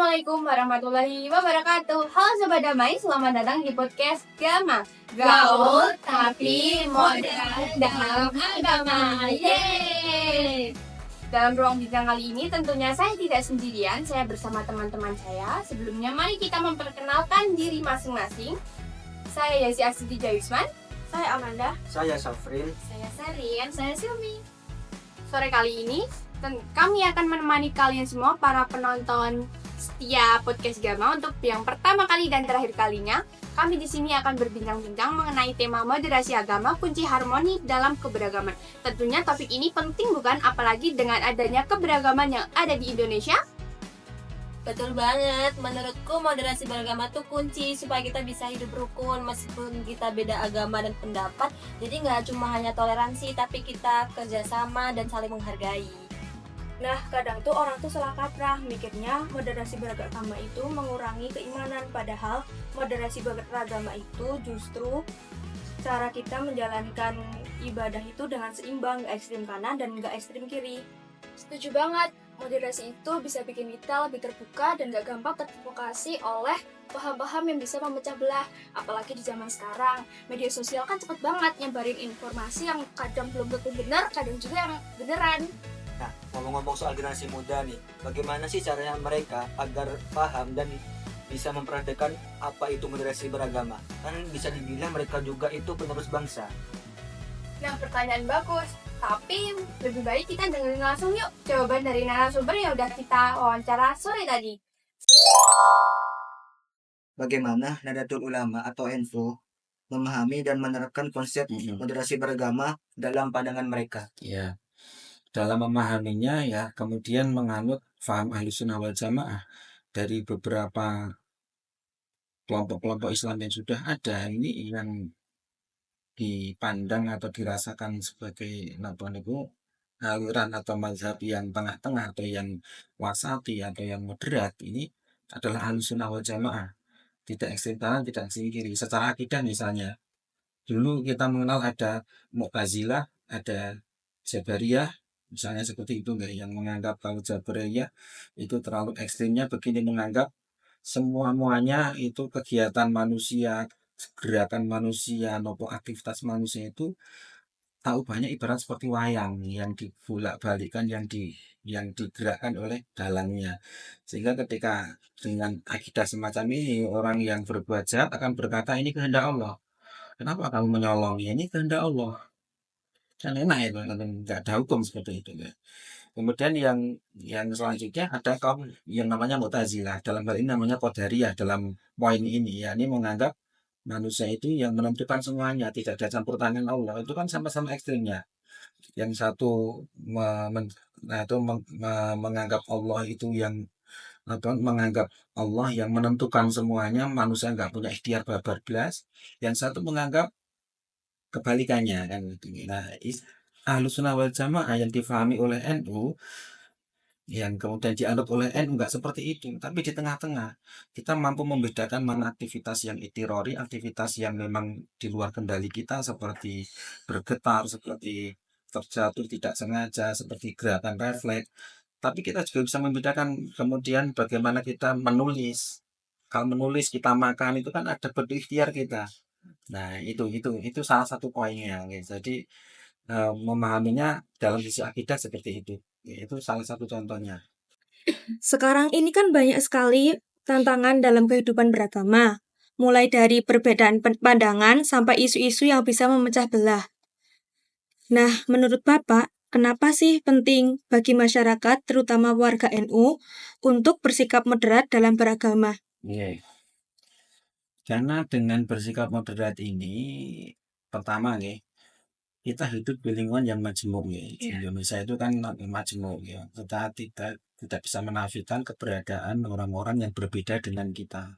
Assalamualaikum warahmatullahi wabarakatuh. Halo Sobat Damai, selamat datang di podcast Gama. Gaul tapi modern dalam agama. Yeay! Dalam ruang bincang kali ini tentunya saya tidak sendirian, saya bersama teman-teman saya. Sebelumnya mari kita memperkenalkan diri masing-masing. Saya Yasi Aksiti Jawisman. Saya Amanda. Saya Safrin. Saya Sarin. Saya Silmi. Sore kali ini kami akan menemani kalian semua para penonton setia podcast Gama untuk yang pertama kali dan terakhir kalinya. Kami di sini akan berbincang-bincang mengenai tema moderasi agama, kunci harmoni dalam keberagaman. Tentunya topik ini penting bukan, apalagi dengan adanya keberagaman yang ada di Indonesia. Betul banget, menurutku moderasi beragama tuh kunci supaya kita bisa hidup rukun meskipun kita beda agama dan pendapat. Jadi nggak cuma hanya toleransi, tapi kita kerjasama dan saling menghargai. Nah, kadang tuh orang tuh salah kaprah, mikirnya moderasi beragama itu mengurangi keimanan, padahal moderasi beragama itu justru cara kita menjalankan ibadah itu dengan seimbang, gak ekstrim kanan dan gak ekstrim kiri. Setuju banget, moderasi itu bisa bikin kita lebih terbuka dan gak gampang terprovokasi oleh paham-paham yang bisa memecah belah. Apalagi di zaman sekarang, media sosial kan cepet banget nyebarin informasi yang kadang belum tentu benar, kadang juga yang beneran. Nah, ngomong-ngomong soal generasi muda nih, bagaimana sih caranya mereka agar paham dan bisa memperhatikan apa itu moderasi beragama? Kan bisa dibilang mereka juga itu penerus bangsa. Nah, pertanyaan bagus. Tapi lebih baik kita dengerin langsung yuk jawaban dari narasumber yang udah kita wawancara sore tadi. Bagaimana Nahdlatul Ulama atau NU memahami dan menerapkan konsep moderasi beragama dalam pandangan mereka? Ya, dalam memahaminya ya kemudian menganut faham Ahlussunnah wal Jamaah dari beberapa kelompok-kelompok Islam yang sudah ada, ini yang dipandang atau dirasakan sebagai aliran atau mazhab yang tengah-tengah atau yang wasati atau yang moderat, ini adalah Ahlussunnah wal Jamaah, tidak ekstrem kanan, tidak ekstrem kiri. Secara akidah misalnya, dulu kita mengenal ada Mu'tazilah, ada Jabariyah, misalnya seperti itu enggak, yang menganggap kalau Jabariyah itu terlalu ekstrimnya begini, menganggap semuanya itu kegiatan manusia, gerakan manusia maupun aktivitas manusia itu tahu banyak ibarat seperti wayang yang dibolak-balikkan, yang digerakkan oleh dalangnya, sehingga ketika dengan akidah semacam ini orang yang berbuat jahat akan berkata ini kehendak Allah. Kenapa kamu menyolong? Ini kehendak Allah. Kan enak itu, nggak ada hukum seperti itu ya. Kemudian yang selanjutnya ada kaum yang namanya Mu'tazilah, dalam hal ini namanya Qadariyah dalam poin ini ya, ini menganggap manusia itu yang menentukan semuanya, tidak ada campur tangan Allah. Itu kan sama-sama ekstrimnya. Yang satu menganggap Allah itu yang atau menganggap Allah yang menentukan semuanya, manusia nggak punya ikhtiar babar belas. Yang satu menganggap kebalikannya kan. Nah, Ahlussunnah wal Jamaah yang difahami oleh NU, yang kemudian dianut oleh NU nggak seperti itu, tapi di tengah-tengah kita mampu membedakan mana aktivitas yang itirori, aktivitas yang memang di luar kendali kita seperti bergetar, seperti terjatuh tidak sengaja, seperti gerakan refleks. Tapi kita juga bisa membedakan kemudian bagaimana kita menulis. Kalau menulis kita makan itu kan ada berikhtiar kita. Nah, itu salah satu poinnya. Jadi memahaminya dalam sisi akidah seperti itu. Itu salah satu contohnya. Sekarang ini kan banyak sekali tantangan dalam kehidupan beragama, mulai dari perbedaan pandangan sampai isu-isu yang bisa memecah belah. Nah, menurut Bapak, kenapa sih penting bagi masyarakat, terutama warga NU, untuk bersikap moderat dalam beragama? Iya. Karena dengan bersikap moderat ini, pertama nih, kita hidup di lingkungan yang majemuk ya. Indonesia itu kan majemuk ya. Kita tidak bisa menafikan keberadaan orang-orang yang berbeda dengan kita.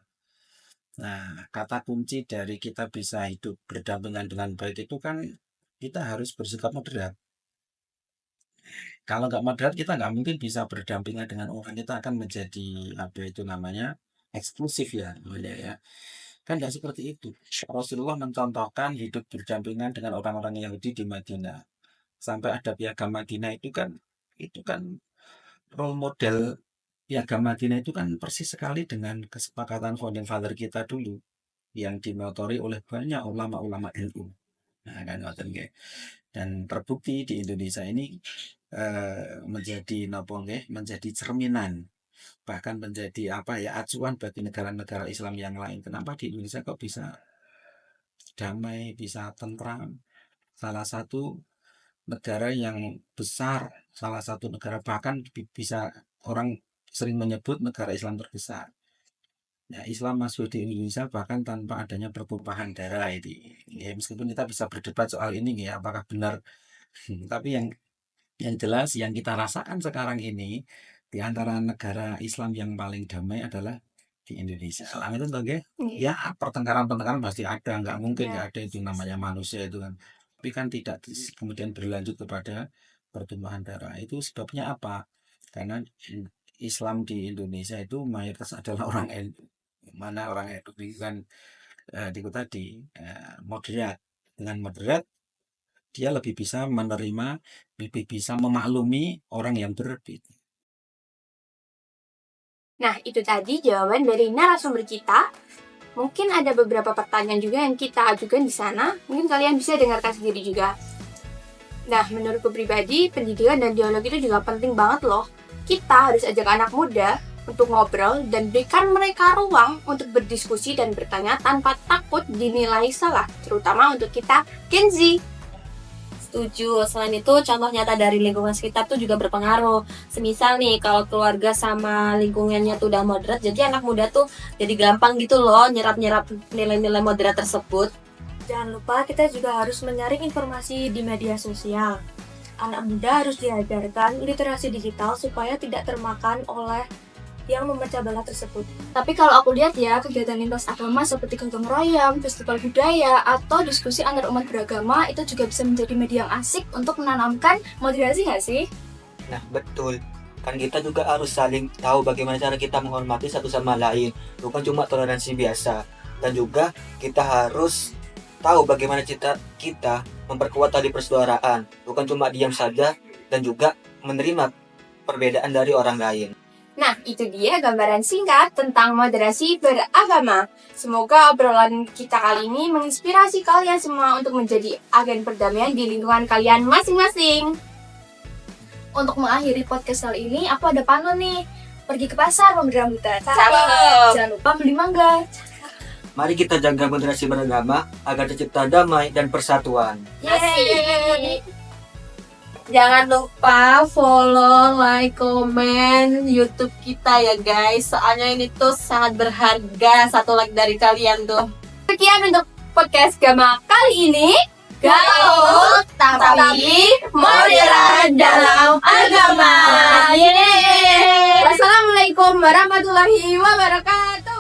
Nah, kata kunci dari kita bisa hidup berdampingan dengan baik itu kan kita harus bersikap moderat. Kalau nggak moderat, kita nggak mungkin bisa berdampingan dengan orang. Kita akan menjadi apa itu namanya eksklusif ya, ya. Kan nggak seperti itu. Rasulullah mencontohkan hidup berdampingan dengan orang-orang Yahudi di Madinah. Sampai ada piagam Madinah itu kan role model Piagam Madinah itu kan persis sekali dengan kesepakatan founding father kita dulu yang dimotori oleh banyak ulama-ulama NU. Nah, kan ngoten nggih. Dan terbukti di Indonesia ini menjadi napa nggih, menjadi cerminan, bahkan menjadi apa ya, acuan bagi negara-negara Islam yang lain. Kenapa di Indonesia kok bisa damai, bisa tentram? Salah satu negara yang besar, salah satu negara bahkan bisa orang sering menyebut negara Islam terbesar. Ya, Islam masuk di Indonesia bahkan tanpa adanya pertumpahan darah itu. Ya, meskipun kita bisa berdebat soal ini ya, apakah benar. Tapi yang jelas yang kita rasakan sekarang ini di antara negara Islam yang paling damai adalah di Indonesia. Lah itu toh nggih. Ya, pertengkaran-pertengkaran pasti ada, nggak mungkin nggak ada, itu namanya manusia itu kan. Tapi kan tidak kemudian berlanjut kepada pertumpahan darah. Itu sebabnya apa? Karena Islam di Indonesia itu mayoritas adalah orang NU. Mana orang NU itu kan itu tadi moderat. Dengan moderat dia lebih bisa menerima, lebih bisa memaklumi orang yang berbeda. Nah, itu tadi jawaban dari narasumber kita. Mungkin ada beberapa pertanyaan juga yang kita ajukan di sana. Mungkin kalian bisa dengarkan sendiri juga. Nah, menurutku pribadi, pendidikan dan dialog itu juga penting banget loh. Kita harus ajak anak muda untuk ngobrol dan berikan mereka ruang untuk berdiskusi dan bertanya tanpa takut dinilai salah, terutama untuk kita Gen Z. Setuju. Selain itu, contoh nyata dari lingkungan sekitar tuh juga berpengaruh. Semisal nih, kalau keluarga sama lingkungannya tuh udah moderat, jadi anak muda tuh jadi gampang gitu loh nyerap-nyerap nilai-nilai moderat tersebut. Jangan lupa kita juga harus menyaring informasi di media sosial. Anak muda harus diajarkan literasi digital supaya tidak termakan oleh yang memecah belah tersebut. Tapi kalau aku lihat ya, kegiatan lintas agama seperti gotong royong, festival budaya, atau diskusi antar umat beragama itu juga bisa menjadi media yang asik untuk menanamkan moderasi nggak sih? Nah, betul. Kan kita juga harus saling tahu bagaimana cara kita menghormati satu sama lain. Bukan cuma toleransi biasa. Dan juga kita harus tahu bagaimana kita memperkuat tali persaudaraan. Bukan cuma diam saja dan juga menerima perbedaan dari orang lain. Nah, itu dia gambaran singkat tentang moderasi beragama. Semoga obrolan kita kali ini menginspirasi kalian semua untuk menjadi agen perdamaian di lingkungan kalian masing-masing. Untuk mengakhiri podcast kali ini, aku ada pantun nih. Pergi ke pasar membeli rambutan. Cakep. Jangan lupa beli mangga. Mari kita jaga moderasi beragama agar tercipta damai dan persatuan. Yeay. Jangan lupa follow, like, komen YouTube kita ya guys. Soalnya ini tuh sangat berharga. Satu like dari kalian tuh. Sekian untuk podcast Gama kali ini. Gaul tapi moderat dalam agama. Yeay. Wassalamualaikum warahmatullahi wabarakatuh.